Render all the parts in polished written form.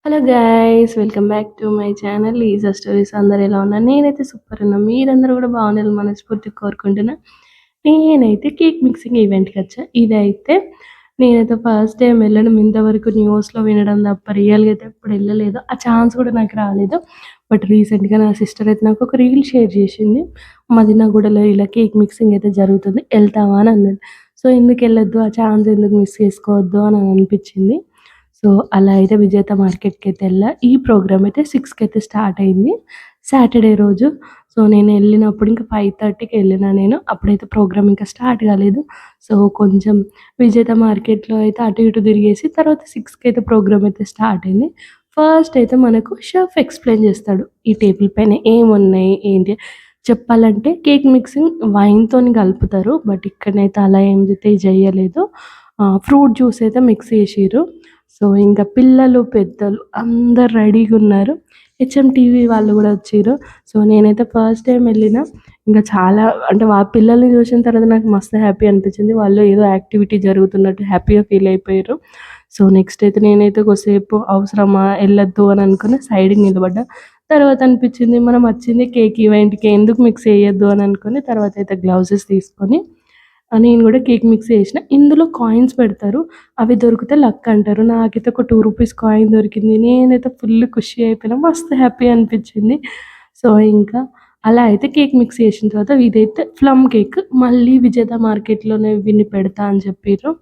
Hello guys! Welcome back to my channel లీజా stories. అందరూ ఎలా ఉన్నారు? నేనైతే సూపర్ ఉన్నా. మీరందరూ కూడా బాగుండాలని మనస్ఫూర్తిగా కోరుకుంటున్నా. నేనైతే కేక్ మిక్సింగ్ ఈవెంట్‌కొచ్చా. ఇదైతే నేనైతే ఫస్ట్ టైమ్ వెళ్ళడం. ఇంతవరకు న్యూస్‌లో వినడం తప్ప రియల్‌గా అయితే ఎప్పుడు ఎళ్ళలేదు. ఆ ఛాన్స్ కూడా నాకు రాలేదు. బట్ రీసెంట్‌గా నా సిస్టర్ అయితే నాకు ఒక రీల్ షేర్ చేసింది. మదినాగూడలో ఇలా కేక్ మిక్సింగ్ అయితే జరుగుతుంది. ఎళ్తావా అని అన్నది. సో, ఎందుకెళ్ళొద్దు? ఆ ఛాన్స్ ఎందుకు మిస్ చేసుకోవద్దు అని అనిపించింది. సో, అలా అయితే విజేత మార్కెట్‌కైతే ఎళ్ళా. ఈ ప్రోగ్రామ్ అయితే 6కి అయితే స్టార్ట్ అయింది. సాటర్‌డే రోజు. సో, నేనెళ్ళినప్పుడు ఇంకా 5:30కి ఎళ్ళినా నేను. అప్పుడైతే ప్రోగ్రామ్ ఇంకా స్టార్ట్ కాలేదు. సో, కొంచెం విజేత మార్కెట్‌లో అయితే అటు ఇటు తిరిగేసి తర్వాత 6కి అయితే ప్రోగ్రామ్ అయితే స్టార్ట్ అయింది. ఫస్ట్ అయితే మనకు షెఫ్ ఎక్స్‌ప్లెయిన్ చేస్తాడు. ఈ టేబుల్ పైన ఏమున్నాయి? ఏంటి? చెప్పాలంటే కేక్ మిక్సింగ్ వైన్‌తోని కలుపుతారు. బట్ ఇక్కడనైతే అలా ఏమైతే జెయ్యలేదు. ఫ్రూట్ జ్యూస్ అయితే మిక్స్ చేషిర్రు. సో, ఇంక పిల్లలు, పెద్దలు అందరూ రెడీగున్నారు. హెచ్ఎం టీవీ వాళ్ళు గూడా వచ్చిర్రు. సో, నేనైతే ఫస్ట్ టైమ్ ఎళ్ళిన. ఇంక చాలా అంటే పిల్లల్ని చూసిన తర్వాత నాకు మస్తు హ్యాపీ అనిపించింది. వాళ్ళు ఏదో యాక్టివిటీ జరుగుతున్నట్టు హ్యాపీగా ఫీల్ అయిపోయారు. సో, నెక్స్ట్ అయితే నేనైతే కొద్దిసేపు అవసరమా ఎళ్ళొద్దు అని అనుకుని సైడ్‌కి నిలబడ్డా. తర్వాత అనిపించింది మనం వచ్చింది కేక్ ఈవెంట్‌కి ఎందుకు మిక్స్ చేయొద్దు అని అనుకుని తర్వాత అయితే గ్లౌజెస్ తీసుకొని నేను గూడా కేక్ మిక్స్ చేసిన. ఇందులో కాయిన్స్ పెడతారు. అవి దొరికితే లక్ అంటారు. నాకైతే ఒక రూ. 2 కాయిన్ దొరికింది. నేనైతే ఫుల్ ఖుషి అయిపోయినా. మస్తు హ్యాపీ అనిపించింది. సో, ఇంకా అలా అయితే కేక్ మిక్స్ చేసిన తర్వాత ఇదైతే ప్లమ్ కేక్. మళ్ళీ విజేత మార్కెట్‌లోనే వీడిని పెడతా అని చెప్పిర్రు.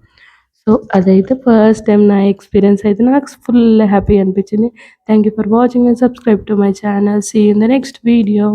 సో, అదైతే ఫస్ట్ టైమ్ నా ఎక్స్‌పీరియన్స్ అయితే నాకు ఫుల్ హ్యాపీ అనిపించింది. Thank you for watching and subscribe to my channel. See you in the next video.